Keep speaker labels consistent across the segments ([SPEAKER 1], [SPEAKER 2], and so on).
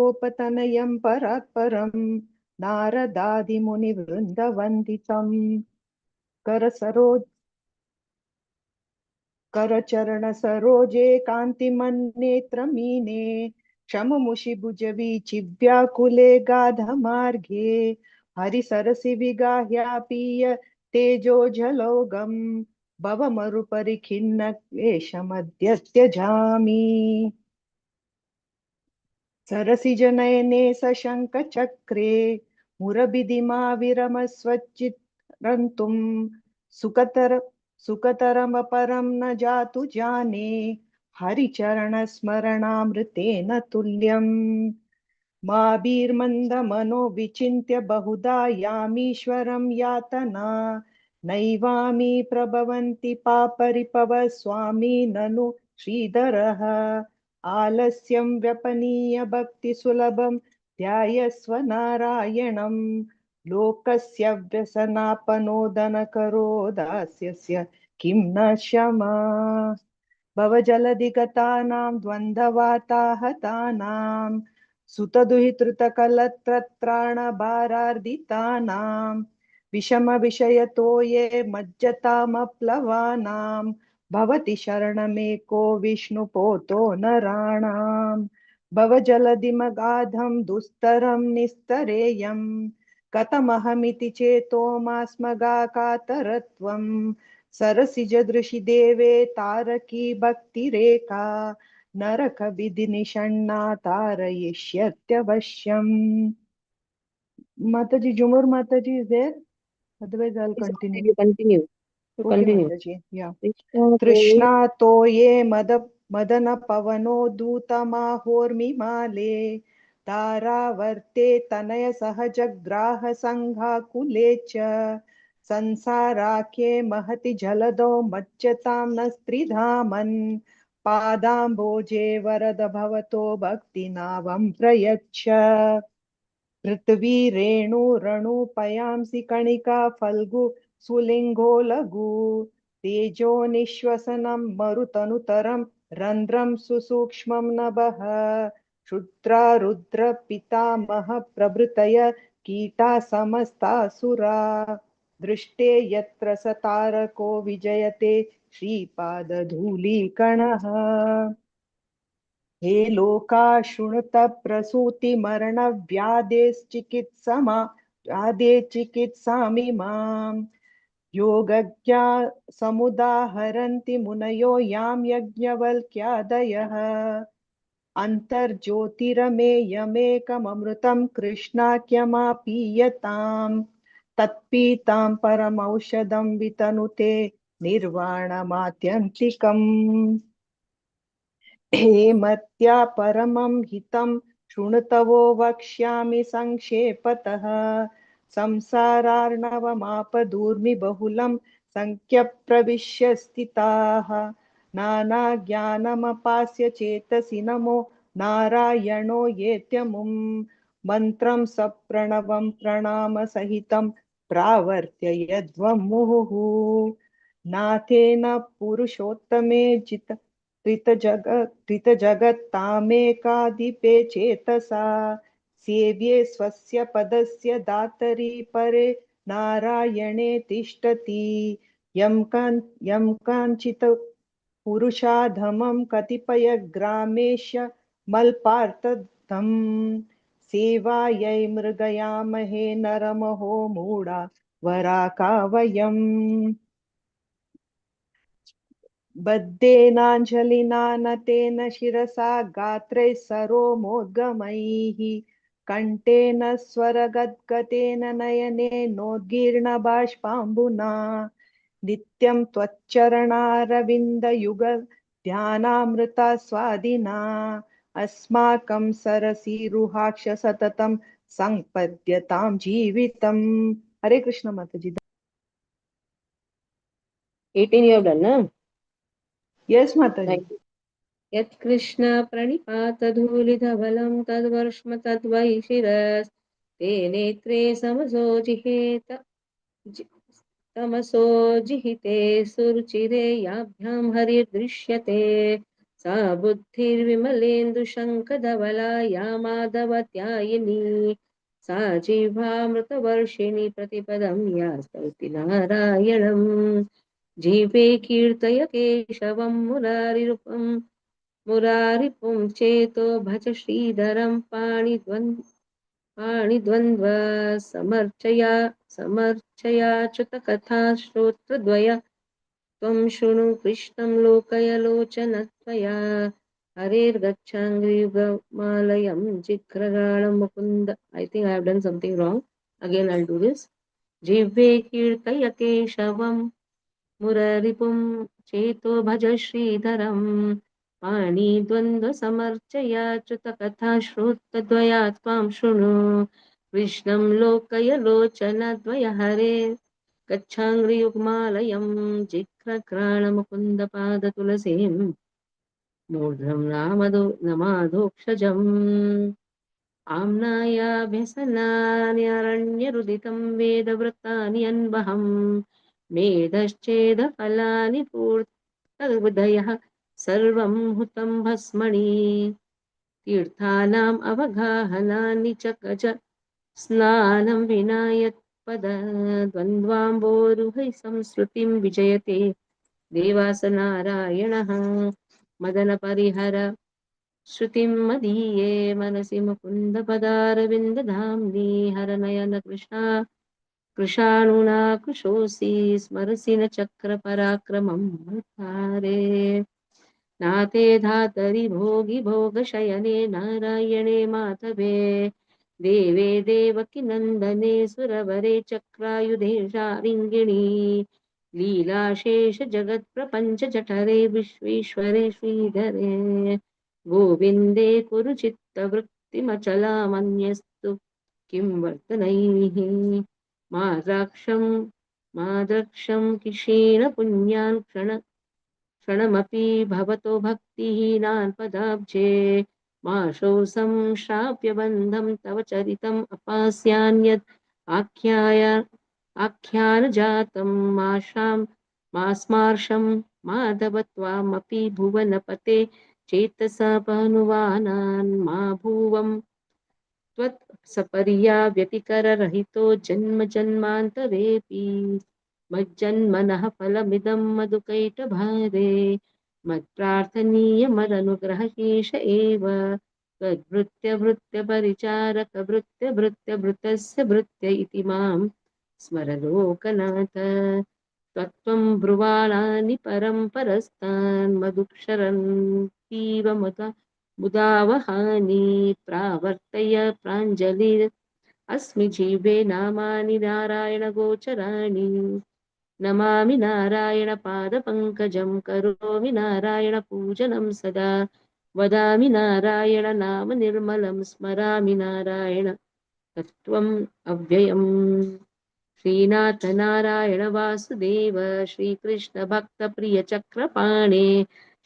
[SPEAKER 1] गोपतनयं परात्परं नारदादिमुनिवृन्दवन्दितं करचरण सरोजे कान्तिमन्नेत्रमीने क्षममुषिभुजविचिव्याकुले गाधमार्गे हरिसरसि विगाह्यापीय तेजोजलौघं भवमरुपरिखिन्न क्लेशमद्य त्यजामि सरसिजनयने सशङ्खचक्रे मुरबिधिमाविरमस्वच्चित्रन्तुं सुकतरमपरं न जातु जाने हरिचरणस्मरणामृतेन तुल्यम् माभिर्मन्दमनो विचिन्त्य बहुधा यामीश्वरं यातना नैवामी प्रभवन्ति पापरिपव स्वामी ननु श्रीधरः आलस्यं व्यपनीय भक्तिसुलभं ध्यायस्व नारायणं लोकस्य व्यसनापनोदनकरो दास्यस्य किं न क्षमा भवजलधिगतानां द्वन्द्ववाताहतानां सुतदुहितृतकलत्रत्राणभारार्दितानां विषमविषयतो ये मज्जतामप्लवानां भवति शरणमेको विष्णुपोतो नराणां भवजलधिमगाधं दुस्तरं निस्तरेयं कथमहमिति चेतो मास्मगाकातरत्वं सरसिजदृशि देवे तारकी भक्तिरेका नरकविधिनिषण्णा तारयिष्यत्यवश्यम्. Mataji, Jumur Mataji is there? Otherwise, I'll continue.
[SPEAKER 2] You continue.
[SPEAKER 1] Okay, Mataji. Yeah. Trishna toye madana pavano दूतमाहोर्मिमाले तारावर्ते तनय सहजग्राह संघा कुले च संसाराख्ये महति जलदो मज्जतां न स्त्रिधामन् पादाम्बोजे वरद भवतो भक्तिनावं प्रयच्छ पृथ्वी रेणु रणु पयांसि कणिका फल्गु सुलिंगो लघु तेजो निश्वसनं मरुतनुतरं रन्ध्रं सुसूक्ष्मं नभः क्षुद्रा रुद्र पितामह प्रभृतय कीटा समस्तासुरा दृष्टे यत्र स तारको विजयते श्रीपादधूलीकणः हे लोका शृणुत प्रसूति मरण व्याधे चिकित्सामि मां योगज्ञा समुदाहरन्ति मुनयो यां यज्ञवल्क्यादयः अन्तर्ज्योतिरमेयमेकममृतं कृष्णाख्यमापीयतां तत्पीतां परमौषधं वितनुते निर्वाणमात्यन्तिकम् हे मत्या परमं हितं शृणुतवो वक्ष्यामि संक्षेपतः संसारार्णवमापदूर्मि बहुलं संख्यप्रविश्य स्थिताः नानाज्ञानमपास्य चेतसि नमो नारायणो येत्यमुं मन्त्रं सप्रणवं प्रणामसहितं प्रावर्त्य यद्वं मुहुः नाथेन पुरुषोत्तमे त्रितजगत्तामेकाधिपे चेतसा सेव्ये स्वस्य पदस्य दातरि परे नारायणे तिष्ठति यं काञ्चित् पुरुषाधमं कतिपयग्रामेश मल्पार्थदं सेवायै मृगयामहे नरमहो मूढा वराका वयम् बद्धेनाञ्जलिना नतेन शिरसा गात्रैः सरोमोद्गमैः कण्ठेन स्वरगद्गतेन नयनेनोद्गीर्णबाष्पाम्बुना नित्यं त्वच्चरणारविन्दयुग ध्यानामृता स्वादिना अस्माकं सरसीरुहाक्ष सततं संपद्यतां जीवितम्. हरे कृष्ण माताजी.
[SPEAKER 2] 18 you have done, na?
[SPEAKER 1] Yes, Mataji.
[SPEAKER 2] यत् कृष्ण प्रणिपातधूलिधवलं तद्वर्ष्म तद्वै शिरस् ते नेत्रे तमसो जिहिते सुरुचिरे याभ्यां हरिर्दृश्यते सा बुद्धिर्विमलेन्दुशङ्खधवला या माधवत्यायिनी सा जिह्वामृतवर्षिणि प्रतिपदं या स्तौति नारायणम् जीवे कीर्तय केशवं मुरारिपुं चेतो भज श्रीधरं पाणिद्वन्द्व समर्चयाच्युतकथा श्रोत्रद्वय त्वं शृणु कृष्णं लोकय लोचनत्वया हरेर्गच्छाङ्घ्रियुगमालयं जिघ्रगाणं Mukund I think I have done something wrong. Again I'll do this. जिह्वे कीर्तय केशवं मुररिपुं चेतो भज श्रीधरं पाणिद्वन्द्वसमर्चयाच्युतकथा श्रोत्रद्वया त्वां शृणु कृष्णं लोकय लोचनद्वय हरे गच्छाङ्घ्रियुग्मालयं जिघ्रघ्राणमुकुन्दपादतुलसीं मूर्ध्नं नमाधोक्षजम् आम्नायाभ्यसनान्यरण्यरुदितं वेदवृत्तानि अन्वहं मेधश्चेदफलानि पूर्तहृदयः सर्वं हुतं भस्मणि तीर्थानाम् अवगाहनानि च गज स्नानं विना यत्पदद्वन्द्वाम्बोरुहै संस्कृतिं विजयते देवासनारायणः मदनपरिहर श्रुतिं मदीये मनसि मुकुन्दपदारविन्दधाम्नि हरनयन कृशाणुना कृशोऽसि स्मरसि न चक्रपराक्रमं हरे नाते धातरि भोगि भोगशयने नारायणे माधवे देवे देवकी नन्दने सुरवरे चक्रायुधे शारिङ्गिणी लीलाशेष जगत्प्रपञ्च जठरे विश्वेश्वरे श्रीधरे गोविन्दे कुरु चित्तवृत्तिमचलामन्यस्तु किं वर्तनैः माद्राक्षं क्षीणपुण्यान् क्षणमपि भवतो भक्तिहीनान् पदाब्जे माशौ संश्राप्य बन्धं तव चरितम् अपास्यान्यत् आख्यानजातं मास्मार्षं माधव त्वामपि भुवनपते चेतसा पनुवानान् मा भुवं त्वत् सपर्या व्यतिकररहितो जन्म जन्मान्तरेऽपि मज्जन्मनः फलमिदं मधुकैटभारे मत्प्रार्थनीयमदनुग्रहशेष एव त्वद्भृत्यभृत्यपरिचारकभृत्यभृत्यभृतस्य भृत्य इति मां स्मर लोकनाथ त्वत्त्वं ब्रुवाणानि परं परस्तान् मधुक्षरन्तीव मुदावहानि प्रावर्तय प्राञ्जलिर् अस्मि जीवे नामानि नारायणगोचराणि नमामि नारायणपादपङ्कजं करोमि नारायणपूजनं सदा वदामि नारायण नाम निर्मलं स्मरामि नारायण तत्त्वम् अव्ययम् श्रीनाथ नारायण वासुदेव श्रीकृष्ण भक्तप्रियचक्रपाणे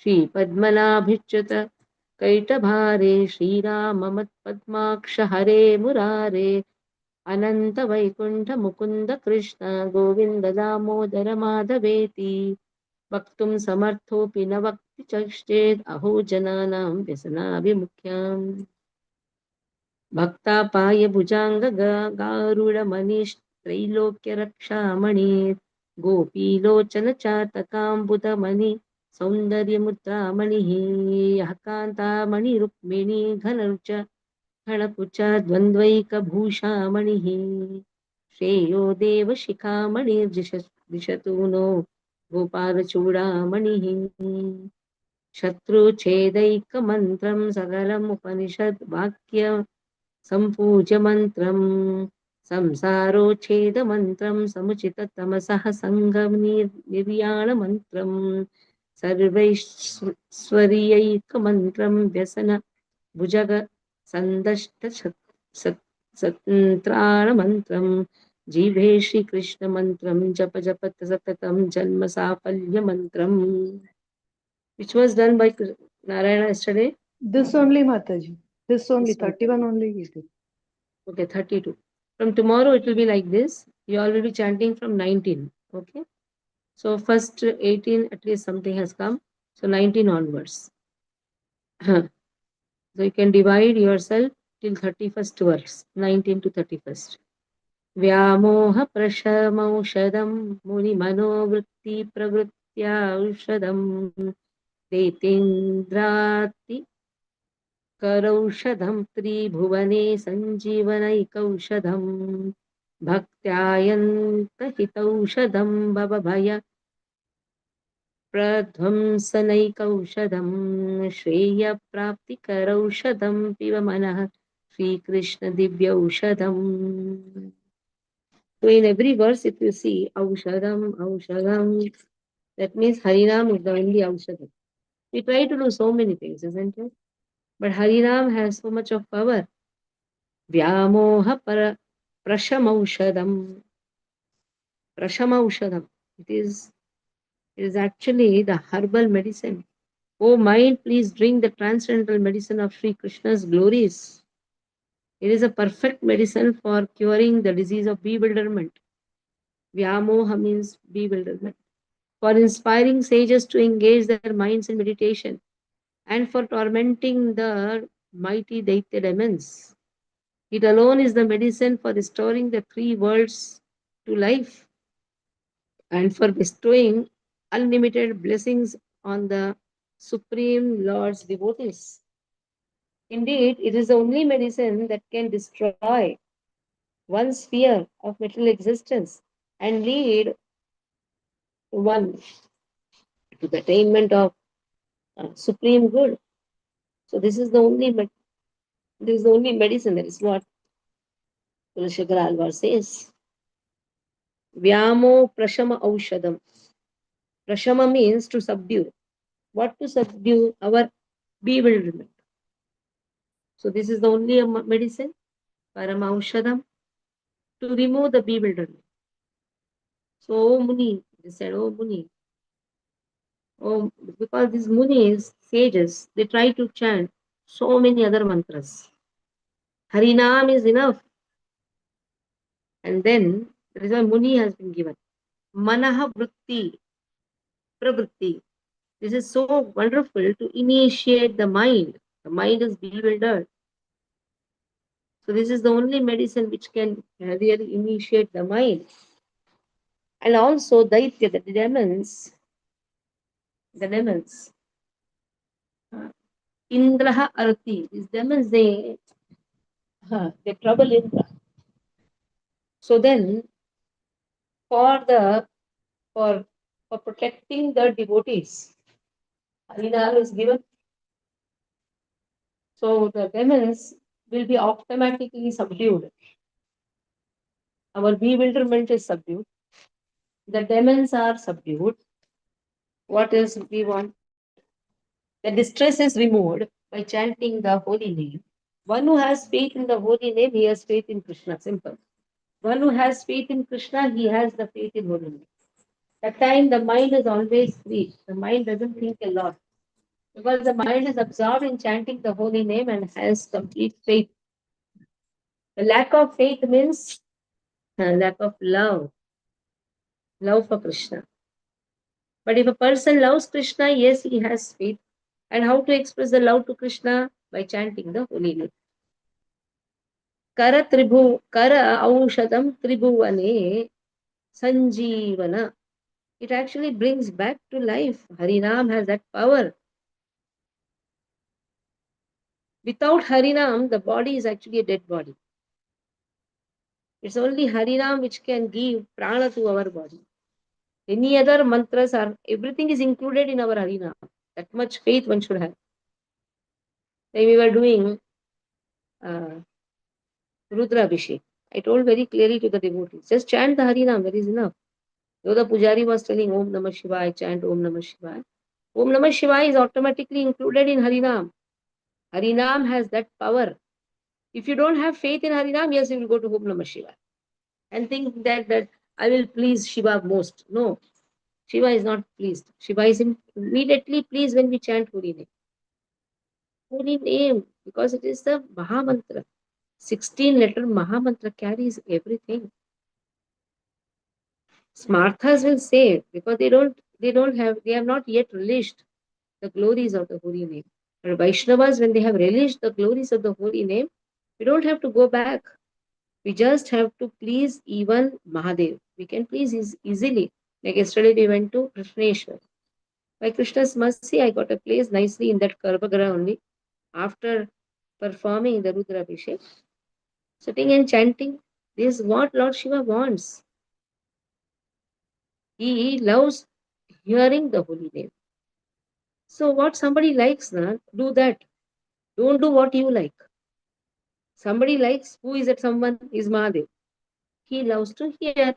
[SPEAKER 2] श्रीपद्मनाभिच्युत कैटभारे श्रीराम मत्पद्माक्ष हरे मुरारे अनंत वैकुंठ मुकुंद कृष्ण गोविंद दामोदर माधवेति वक्तुं समर्थोऽपि न वक्ति चेत् अहो जनानां व्यसनाभिमुख्याम् भक्तापाय भुजाङ्गगारुडमणित्रैलोक्यरक्षामणि गोपीलोचन चातकाम्बुदमणि सौन्दर्यमुद्रामणिः यः कान्तामणिरुक्मिणी घनरुच खणकुच द्वन्द्वैकभूषामणिः श्रेयो देवशिखामणिर्दिशतु नो गोपालचूडामणिः शत्रुच्छेदैकमन्त्रं सकलमुपनिषद्वाक्य सम्पूज्य मन्त्रं संसारोच्छेदमन्त्रं समुचिततमसः सङ्गनिर्याणमन्त्रं सर्वैश्वर्यैकमन्त्रं व्यसन भुजग सन्त्राणमन्त्रं जीवे श्रीकृष्णमन्त्रं जप जपत सततं जन्म साफल्यमन्त्रम् which was done by Narayana yesterday.
[SPEAKER 1] This only, Mataji. This only,
[SPEAKER 2] This one.
[SPEAKER 1] 31 only he did.
[SPEAKER 2] Okay, 32. From tomorrow it will be like this. You all will be chanting from 19. Okay. So first 18 at least something has come. So 19 onwards. Huh. So you can divide yourself till 31st verse, 19 to 31st. व्यामोह प्रशमौषधं मुनिमनोवृत्ति प्रवृत्त्या औषधं तेतीन्द्राति करौषधं त्रिभुवने सञ्जीवनैकौषधं भक्त्यायन्तहितौषधं भवभय प्रध्वंसनैकौषधं श्रेयप्राप्तिकरौषधं पिब मनः श्रीकृष्णदिव्यौषधम्. So in every verse, if you see Aushadam, Aushadam, that means Harinam is the only Aushadam. We try to do so many things, isn't it? But Harinam has so much of power. Vyamoha para Prashamaushadam. Prashamaushadam. It is actually the herbal medicine. O mind, please drink the transcendental medicine of Sri Krishna's glories. It is a perfect medicine for curing the disease of bewilderment. Vyamoha means bewilderment. For inspiring sages to engage their minds in meditation, and for tormenting the mighty Daitya demons. It alone is the medicine for restoring the three worlds to life and for bestowing unlimited blessings on the Supreme Lord's devotees. Indeed, it is the only medicine that can destroy one's fear of material existence and lead one to the attainment of supreme good. So this is the only medicine. That is what Kulashekara Alvar says. Vyamo prashama aushadam. Prashama means to subdue. What to subdue? Our bewilderment. So this is the only medicine, parama aushadam, to remove the bewilderment. So, O Muni, they said, O Muni, oh, because these Munis, sages, they try to chant so many other mantras. Harinam is enough. And then there is a Muni has been given. Manaha vritti, pravritti. This is so wonderful to initiate the mind. The mind is bewildered. So this is the only medicine which can really initiate the mind. And also Daitya, the demons, Indraha Arati. These demons, they trouble Indra. So then, for the for for protecting the devotees, Harinam is given. So the demons will be automatically subdued. Our bewilderment is subdued. The demons are subdued. What else we want? The distress is removed by chanting the holy name. One who has faith in the holy name, he has faith in Krishna. Simple. One who has faith in Krishna, he has the faith in holy name. That time the mind is always free. The mind doesn't think a lot. Because the mind is absorbed in chanting the holy name and has complete faith. The lack of faith means lack of love for Krishna. But if a person loves Krishna, yes, he has faith. And how to express the love to Krishna? By chanting the holy name. Kara aushadam tribhuvane sanjeevana. It actually brings back to life. Harinam has that power. Without Harinam, the body is actually a dead body. It's only Harinam which can give prana to our body. Any other mantras are, everything is included in our Harinam. That much faith one should have. When we were doing uh, Rudra Abhishek, I told very clearly to the devotees, just chant the Harinam, that is enough. Though the Pujari was telling Om Namah Shivaya, chant Om Namah Shivaya. Om Namah Shivaya is automatically included in Harinam. Harinam has that power. If you don't have faith in Harinam, yes, you will go to Om Namah Shivaya and think that I will please Shiva most. No, Shiva is not pleased. Shiva is immediately pleased when we chant holy name. Holy name, because it is the Mahamantra. 16-letter Mahamantra carries everything. Smarthas will say, because they have not yet relished the glories of the holy name. But Vaishnavas, when they have relished the glories of the holy name, we don't have to go back. We just have to please even Mahadev. We can please easily. Like yesterday, we went to Krishneshwar. By Krishna's mercy, I got a place nicely in that Garbhagriha only. After performing the Rudra Abhishek, sitting and chanting, this is what Lord Shiva wants. He loves hearing the holy name. So what somebody likes, na, do that. Don't do what you like. Somebody likes, who is that someone? Is Mahadev. He loves to hear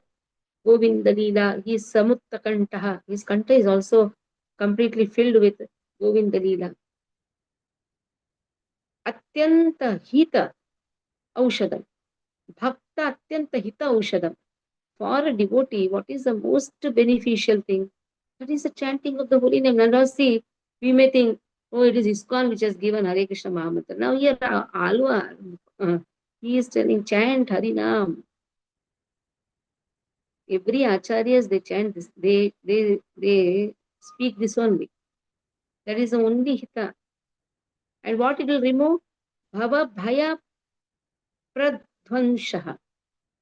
[SPEAKER 2] Govinda Leela. He is Samutta Kantaha. His Kanta is also completely filled with Govinda Leela. Atyanta Hita Aushadam. Bhakta Atyanta Hita Aushadam. For a devotee, what is the most beneficial thing? That is the chanting of the holy name. Now see, we may think, oh, it is ISKCON which has given Hare Krishna Mahamantra. Now here, Alwa, he is telling, chant Harinam. Every acharyas they chant this, they speak this only. That is the only hita. And what it will remove? Bhava bhaya pradhvanshaha.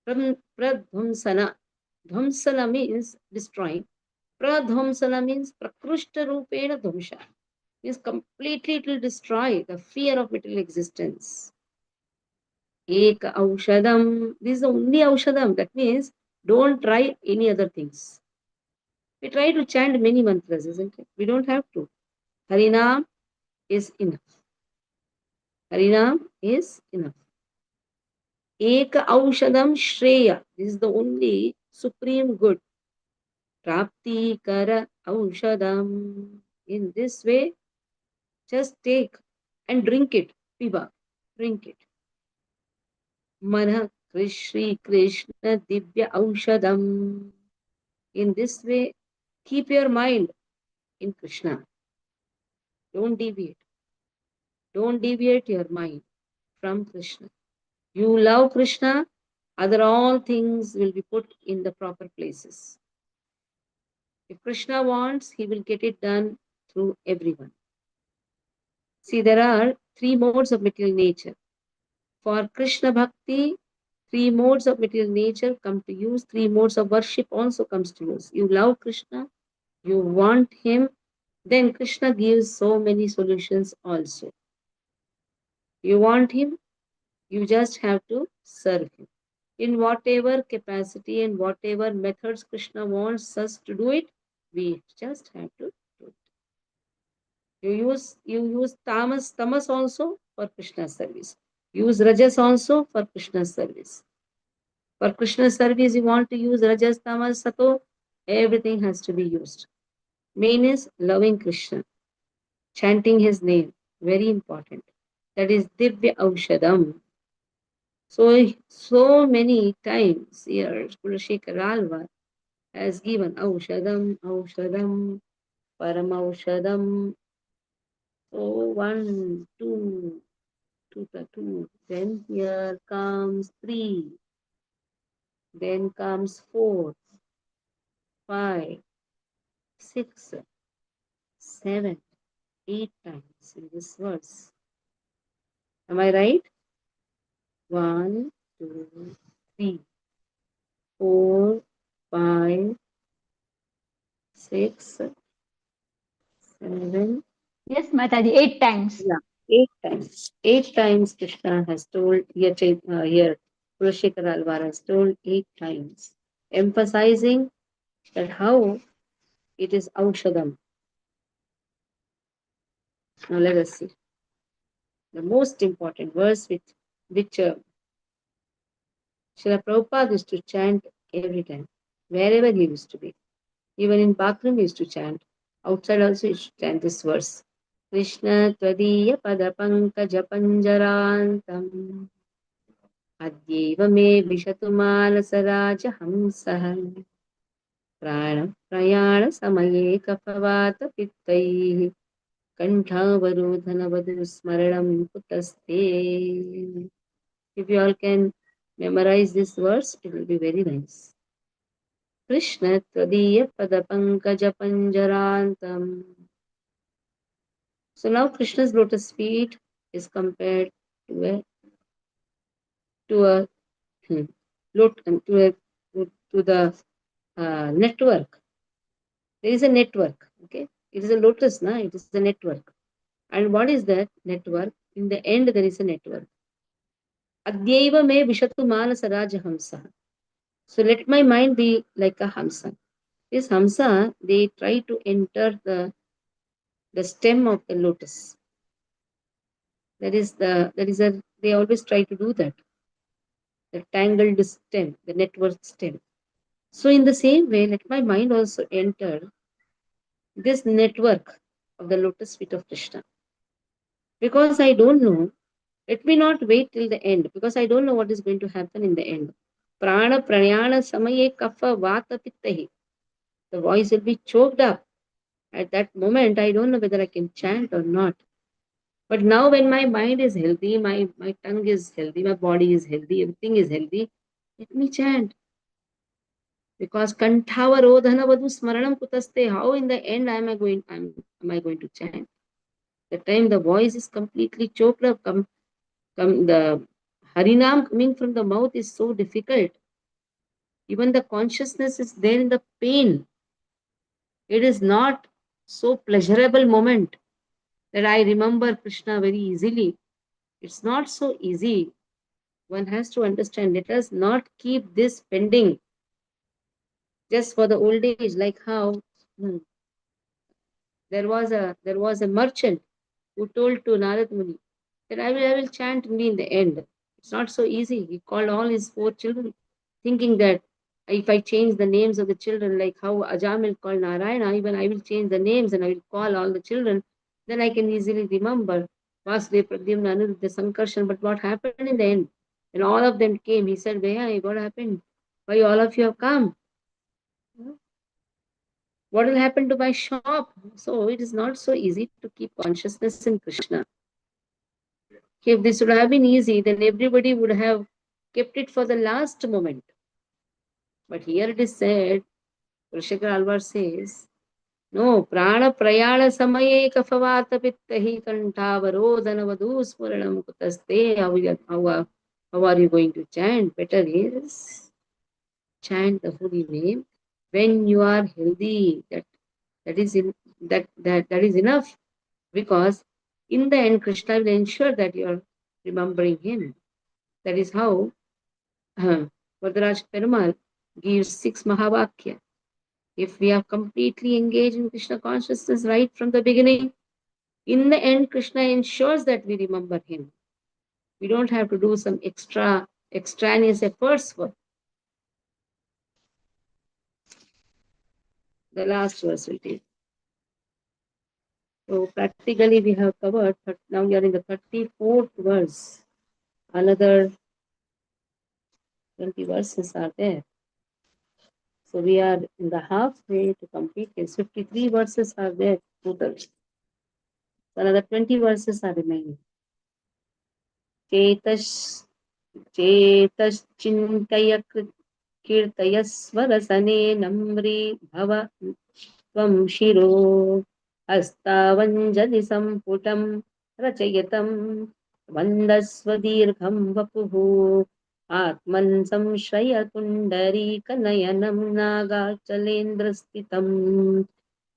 [SPEAKER 2] Pradhvamsana. Dhamsana means destroying. Pradhvamsana means prakrushta rupena dhamsha. Means completely it will destroy the fear of material existence. Eka aushadam. This is the only aushadam. That means don't try any other things. We try to chant many mantras, isn't it? We don't have to. Harinam is enough. Harinam is enough. Eka aushadam shreya. This is the only supreme good. Prapti kara aushadam. In this way, just take and drink it. Piba. Drink it. Mana Shri Krishna Divya Aushadam. In this way, keep your mind in Krishna. Don't deviate. Don't deviate your mind from Krishna. You love Krishna, other all things will be put in the proper places. If Krishna wants, he will get it done through everyone. See, there are three modes of material nature. For Krishna Bhakti, three modes of material nature come to use. Three modes of worship also comes to use. You love Krishna, you want him, then Krishna gives so many solutions also. You want him, you just have to serve him. In whatever capacity and whatever methods Krishna wants us to do it, we just have to do it. You use tamas also for Krishna's service. Use rajas also for Krishna's service. For Krishna's service, you want to use rajas, tamas, sato, everything has to be used. Main is loving Krishna, chanting his name, very important. That is Divya Aushadam. So many times here, Kulashekar Alvar has given Aushadam, Aushadam, Paramaushadam. So 1, 2, 2, 2. Then here comes 3. Then comes 4, 5, 6, 7, 8 times in this verse. Am I right? 1, 2, 3, 4, 5, 6, 7.
[SPEAKER 3] Yes, Mataji, 8 times.
[SPEAKER 2] Yeah, 8 times. 8 times Krishna has told here Kulashekar Alvar has told 8 times, emphasizing that how it is Aushadam. Now let us see. The most important verse which Srila Prabhupada used to chant every time, wherever he used to be. Even in bathroom he used to chant. Outside also he used to chant this verse. Krishna Tvadiya Pada Pankaja Panjarantam Adyeva me Vishatu Manasaraja Hamsah Prana Prayana Samaye Kapavata Pittaihi Kanthavarudhanavadu Smaranam Kutaste. If you all can memorize this verse, it will be very nice. Krishna Tvadiya Pada Pankaja Panjarantam. So now Krishna's lotus feet is compared to a to a hmm, to a to the network. There is a network. Okay, it is a lotus, na? It is a network. And what is that network? In the end, there is a network. Adyeva me vishatu manasa raja hamsa. So let my mind be like a hamsa. This hamsa, they try to enter the stem of the lotus. They always try to do that. The tangled stem, the network stem. So in the same way, let my mind also enter this network of the lotus feet of Krishna. Because I don't know, let me not wait till the end, because I don't know what is going to happen in the end. Prana pranayana samaye kapha vata pittahi. The voice will be choked up. At that moment, I don't know whether I can chant or not. But now when my mind is healthy, my tongue is healthy, my body is healthy, everything is healthy, let me chant. Because kantavarodhana vadu smaranam kutaste. How in the end am I going to chant? The time the voice is completely choked up, the harinam coming from the mouth is so difficult. Even the consciousness is there in the pain. It is not so pleasurable moment that I remember Krishna very easily. It's not so easy. One has to understand. Let us not keep this pending just for the old age, like how there was a merchant who told to Narad Muni that I will chant only in the end. It's not so easy. He called all his 4 children, thinking that if I change the names of the children, like how Ajamil called Narayana, even I will change the names and I will call all the children, then I can easily remember Vasudeva, Pradyumna, Aniruddha, Sankarshan. But what happened in the end? When all of them came, he said, Bhaiya, what happened? Why all of you have come? What will happen to my shop? So it is not so easy to keep consciousness in Krishna. If this would have been easy, then everybody would have kept it for the last moment. But here it is said, Rishikar Alvar says, no, prana prayana samaye kafavata pittahi kantavarodhana vadu smuranam kutaste. How are you going to chant? Better is chant the holy name when you are healthy. That is enough, because in the end Krishna will ensure that you are remembering him. That is how Varadaraj Perumal gives 6 Mahavakya. If we are completely engaged in Krishna consciousness right from the beginning, in the end Krishna ensures that we remember him. We don't have to do some extraneous efforts for. The last verse will take. So practically we have covered, but now we are in the 34th verse. Another 20 verses are there. So we are in the halfway to complete this. 53 verses are there total. So another 20 verses are remaining. Chetaschintaya कीर्तयस्वरसने नम्री भव त्वं शिरो हस्तावञ्जलिसम्पुटं रचयितं वन्दस्व दीर्घं वपुः आत्मन् संश्रय पुण्डरीकनयनं नागाचलेन्द्रस्थितं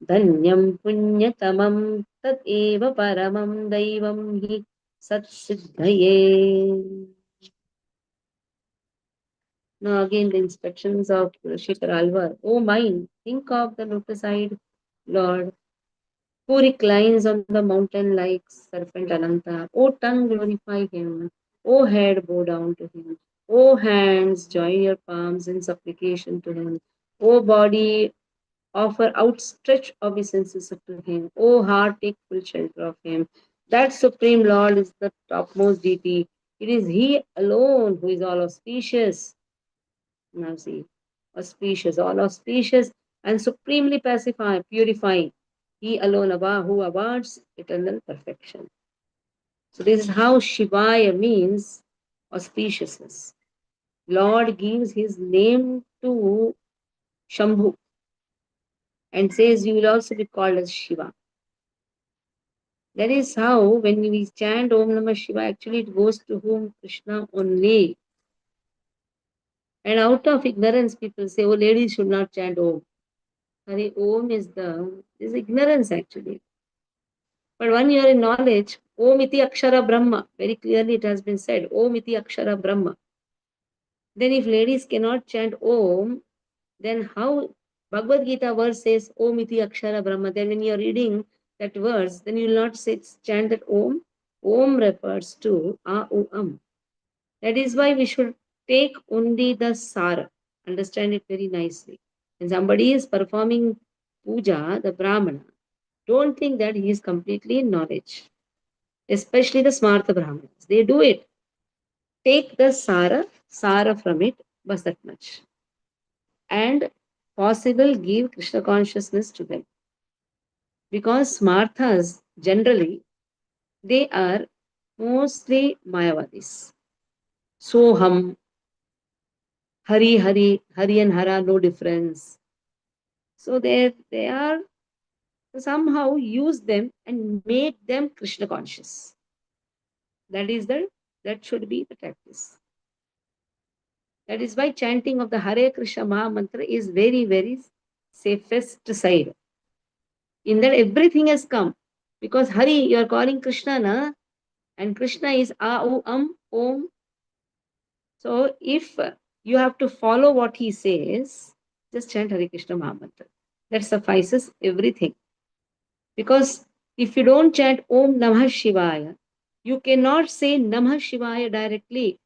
[SPEAKER 2] धन्यं पुण्यतमं तदेव परमं दैवं हि सत्सिद्धये. Now again the instructions of Shikar Alvar. O mind, think of the lotus-eyed Lord who reclines on the mountain like serpent Ananta. O tongue, glorify him. O head, bow down to him. O hands, join your palms in supplication to him. O body, offer outstretched obeisances to him. O heart, take full shelter of him. That Supreme Lord is the topmost deity. It is he alone who is all auspicious. Now see, all auspicious and supremely purifying. He alone who awards eternal perfection. So this is how Shivaya means auspiciousness. Lord gives his name to Shambhu and says you will also be called as Shiva. That is how when we chant Om Namah Shiva, actually it goes to whom? Krishna only. And out of ignorance, people say, oh, ladies should not chant Om. Hari Om is ignorance actually. But when you are in knowledge, Om iti akshara Brahma, very clearly it has been said, Om iti akshara Brahma. Then if ladies cannot chant Om, then how Bhagavad Gita verse says Om iti akshara Brahma? Then when you are reading that verse, then you will not say chant that Om. Om refers to A U Am. That is why we should take only the Sara. Understand it very nicely. When somebody is performing puja, the Brahmana, don't think that he is completely in knowledge. Especially the Smartha Brahmanas. They do it. Take the Sara from it, but that much. And possible give Krishna consciousness to them. Because Smarthas, generally, they are mostly Mayavadis. Soham, Hari, Hari and Hara, no difference. So they are somehow use them and make them Krishna conscious. That should be the practice. That is why chanting of the Hare Krishna Maha Mantra is very, very safest side. In that everything has come. Because Hari, you are calling Krishna, na? And Krishna is A, U, Om. So if you have to follow what he says, just chant Hare Krishna Maha Mantra. That suffices everything. Because if you don't chant Om Namah Shivaya, you cannot say Namah Shivaya directly.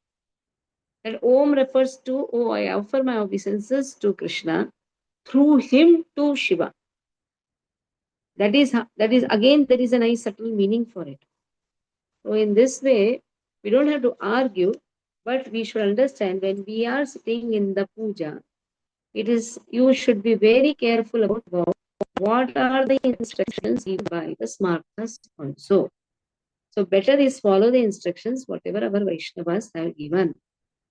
[SPEAKER 2] That Om refers to, oh, I offer my obeisances to Krishna, through him to Shiva. That is again, there is a nice subtle meaning for it. So in this way, we don't have to argue, but we should understand when we are sitting in the puja, you should be very careful about what are the instructions given by the Smartas also. So better is follow the instructions, whatever our Vaishnavas have given.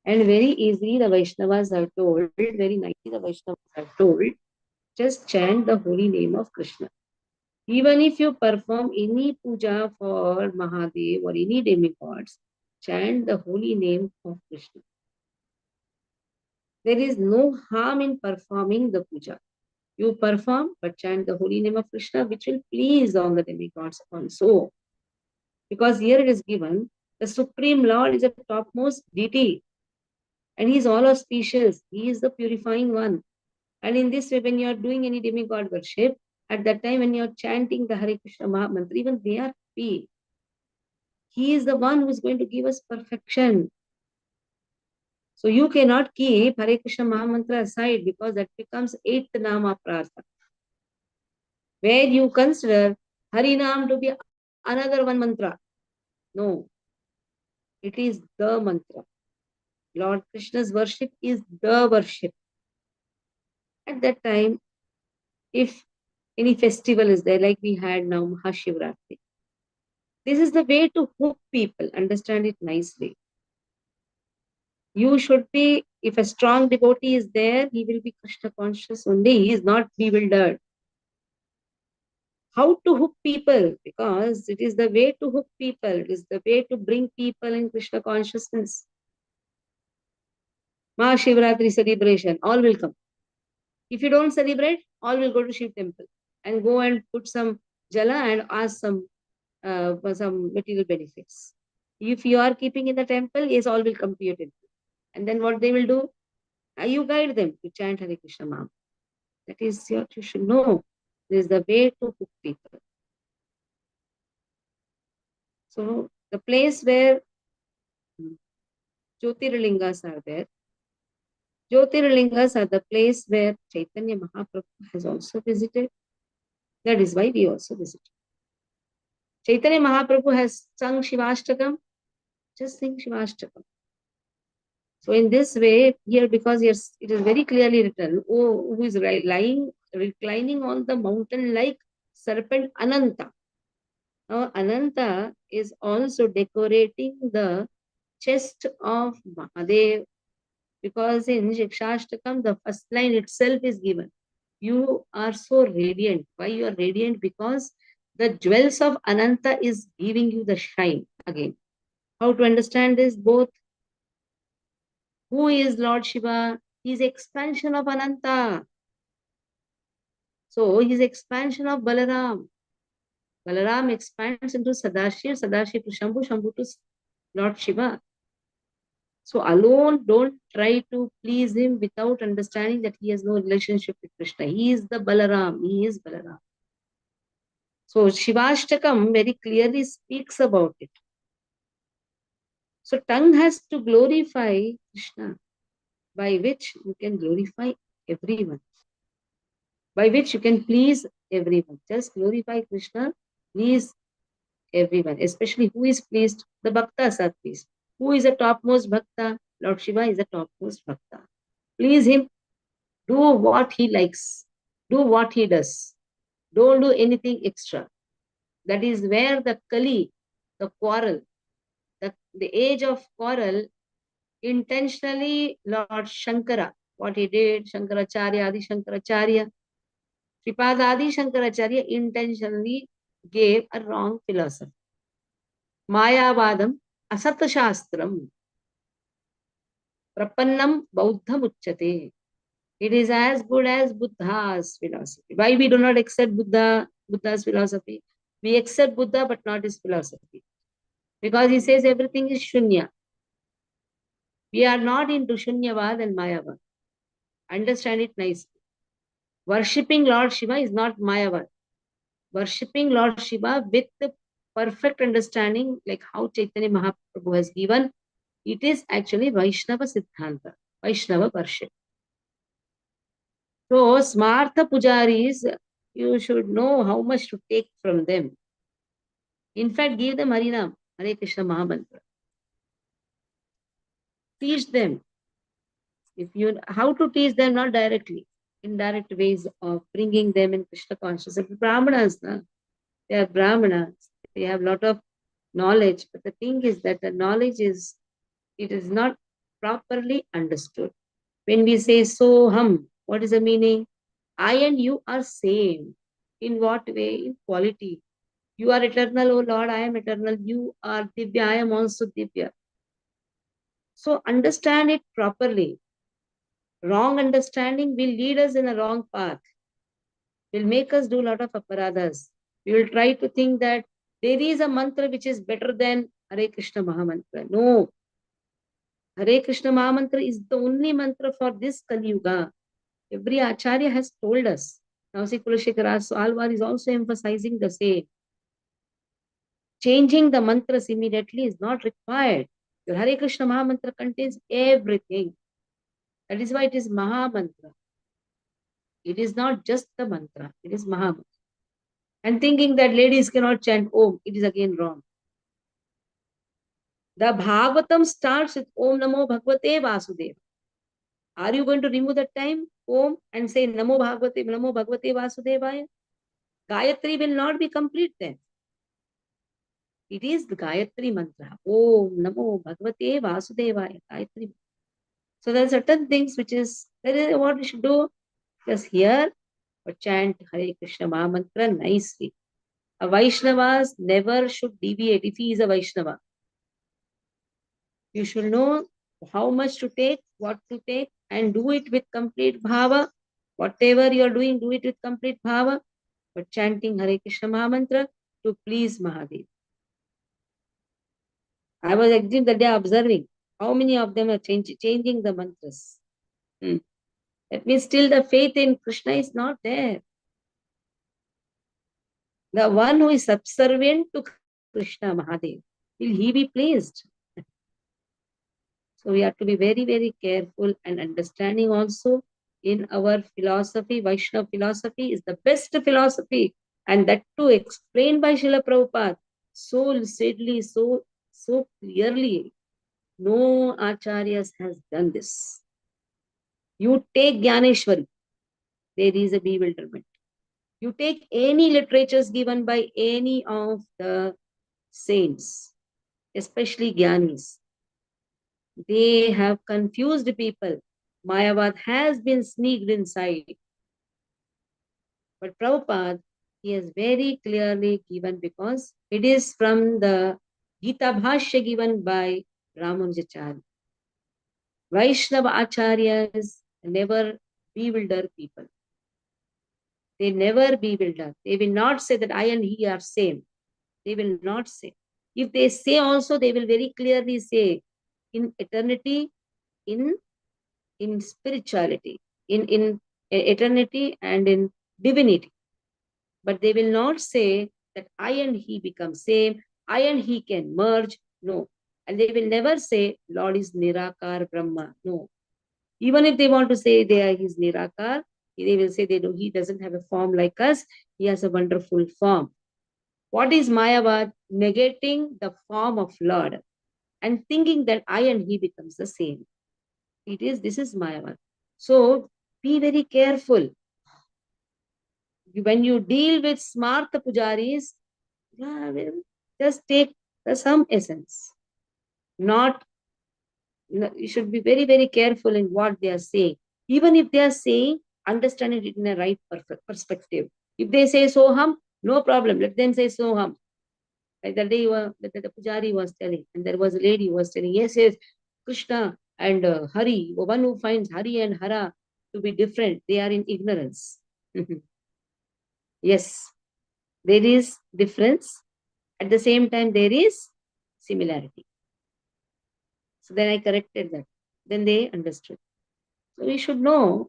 [SPEAKER 2] And very easily the Vaishnavas have told, very nicely the Vaishnavas have told, just chant the holy name of Krishna. Even if you perform any puja for Mahadev or any demigods, chant the holy name of Krishna. There is no harm in performing the puja. You perform, but chant the holy name of Krishna, which will please all the demigods also. Because here it is given, the Supreme Lord is a topmost deity. And he is all auspicious. He is the purifying one. And in this way, when you are doing any demigod worship, at that time when you are chanting the Hare Krishna Maha Mantra, even they are happy. He is the one who is going to give us perfection. So you cannot keep Hare Krishna Maha Mantra aside because that becomes 8th Nama Prartha. Where you consider Harinam to be another one mantra. No. It is the mantra. Lord Krishna's worship is the worship. At that time, if any festival is there, like we had now Mahashivratri, this is the way to hook people. Understand it nicely. You should be, if a strong devotee is there, he will be Krishna conscious only. He is not bewildered. How to hook people? Because it is the way to hook people. It is the way to bring people in Krishna consciousness. Mahashivratri celebration, all will come. If you don't celebrate, all will go to Shiv temple and go and put some jala and ask some material benefits. If you are keeping in the temple, yes, all will come to your temple. And then what they will do? You guide them to chant Hare Krishna Maha. That is what you should know. This is the way to hook people. So the place where Jyotirlingas are there, Jyotirlingas are the place where Chaitanya Mahaprabhu has also visited. That is why we also visited. Chaitanya Mahaprabhu has sung Shivashtakam, just sing Shivashtakam. So in this way, here, because it is very clearly written, oh, who is reclining on the mountain like serpent Ananta. Now, Ananta is also decorating the chest of Mahadev, because in Shikshashtakam, the first line itself is given. You are so radiant. Why you are radiant? Because The jewels of Ananta is giving you the shine again. How to understand this? Both. Who is Lord Shiva? He is expansion of Ananta. So he is expansion of Balaram. Balaram expands into Sadashiv, Sadashiv to Shambhu, Shambhu to Lord Shiva. So alone, don't try to please him without understanding that he has no relationship with Krishna. He is the Balaram. He is Balaram. So Shivashtakam very clearly speaks about it. So tongue has to glorify Krishna, by which you can glorify everyone, by which you can please everyone. Just glorify Krishna, please everyone, especially who is pleased, the bhaktas are pleased. Who is the topmost bhakta? Lord Shiva is the topmost bhakta. Please him, do what he likes, do what he does. Don't do anything extra. That is where the Kali, the quarrel, the age of quarrel, intentionally Lord Shankara, what he did, Shankaracharya, Adi Shankaracharya, Sripada Adi Shankaracharya intentionally gave a wrong philosophy. Mayavadam Asat Shastram Prapannam Bauddham Uchyate. It is as good as Buddha's philosophy. Why we do not accept Buddha's philosophy? We accept Buddha but not his philosophy. Because he says everything is Shunya. We are not into Shunyavad and Mayavad. Understand it nicely. Worshipping Lord Shiva is not Mayavad. Worshipping Lord Shiva with the perfect understanding, like how Chaitanya Mahaprabhu has given, it is actually Vaishnava Siddhanta, Vaishnava worship. So, Smartha Pujaris, you should know how much to take from them. In fact, give them Harinam, Hare Krishna Mahamantra. Teach them. How to teach them? Not directly, indirect ways of bringing them in Krishna consciousness. Brahmanas, na? They are Brahmanas. They have a lot of knowledge, but the thing is that the knowledge is not properly understood. When we say Soham, what is the meaning? I and you are same. In what way? In quality. You are eternal, oh Lord, I am eternal. You are Divya, I am also Divya. So understand it properly. Wrong understanding will lead us in a wrong path, will make us do a lot of aparadhas. We will try to think that there is a mantra which is better than Hare Krishna Mahamantra. No. Hare Krishna Mahamantra is the only mantra for this Kali Yuga. Every Acharya has told us. Now, see, Kulashekara Alvar is also emphasizing the same. Changing the mantras immediately is not required. Your Hare Krishna Mahamantra contains everything. That is why it is Mahamantra. It is not just the mantra, it is Mahamantra. And thinking that ladies cannot chant Om, it is again wrong. The Bhagavatam starts with Om Namo Bhagavate Vasudeva. Are you going to remove that time, Om, and say Namo Bhagavate Vasudevaya? Gayatri will not be complete then. It is the Gayatri mantra. Om Namo Bhagavate Vasudevaya. Gayatri. So there are certain things which is what we should do. Just hear or chant Hare Krishna Mahamantra nicely. A Vaishnavas never should deviate if he is a Vaishnava. You should know how much to take, what to take, and do it with complete bhava. Whatever you are doing, do it with complete bhava. But chanting Hare Krishna Mahamantra to please Mahadev. I was actually that day observing how many of them are changing the mantras. That means still the faith in Krishna is not there. The one who is subservient to Krishna Mahadev, will he be pleased? So we have to be very, very careful and understanding also in our philosophy. Vaishnava philosophy is the best philosophy, and that too explained by Srila Prabhupada so lucidly, so clearly. No acharyas has done this. You take Gyaneshwari, there is a bewilderment. You take any literatures given by any of the saints, especially Gyanis, they have confused people. Mayavad has been sneaked inside. But Prabhupada, he has very clearly given, because it is from the Gita Bhashya given by Ramanujacharya. Vaishnava Acharyas never bewilder people. They never bewilder. They will not say that I and he are same. They will not say. If they say also, they will very clearly say in eternity, in spirituality, in eternity and in divinity. But they will not say that I and he become same, I and he can merge. No. And they will never say Lord is Nirakar Brahma. No. Even if they want to say they are his Nirakar, they will say he doesn't have a form like us. He has a wonderful form. What is Mayavad? Negating the form of Lord and thinking that I and he becomes the same. This is Mayavad. So be very careful. When you deal with smart pujaris, just take some essence. You should be very, very careful in what they are saying. Even if they are saying, understand it in a right perspective. If they say Soham, no problem. Let them say Soham. Like the day the Pujari was telling, and there was a lady who was telling, yes, Krishna and Hari, one who finds Hari and Hara to be different, they are in ignorance. Yes, there is difference. At the same time, there is similarity. So then I corrected that. Then they understood. So we should know.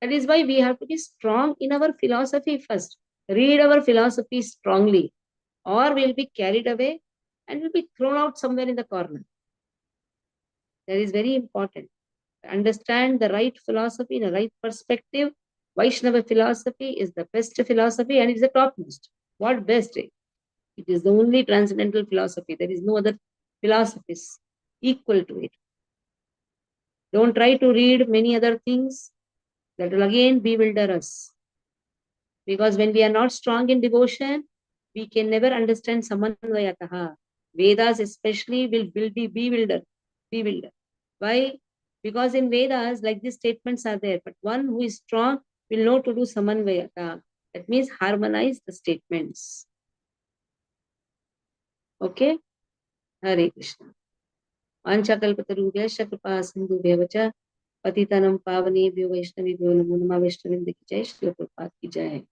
[SPEAKER 2] That is why we have to be strong in our philosophy first. Read our philosophy strongly, or we'll be carried away and will be thrown out somewhere in the corner. That is very important. Understand the right philosophy in a right perspective. Vaishnava philosophy is the best philosophy and it is the topmost. What best? It is the only transcendental philosophy. There is no other philosophies equal to it. Don't try to read many other things. That will again bewilder us. Because when we are not strong in devotion, we can never understand samanvayataha. Vedas especially will be bewildered. Why? Because in Vedas, like these statements are there, but one who is strong will know to do samanvayata. That means harmonize the statements. Okay? Hare Krishna. Vanchakalpatarubhyascha kripa sindhubhya vacha patitanam pavanebhyo vaishnavibhyo namo namah. Vaishnavinda ki jai, Shri Prabhupada ki jai.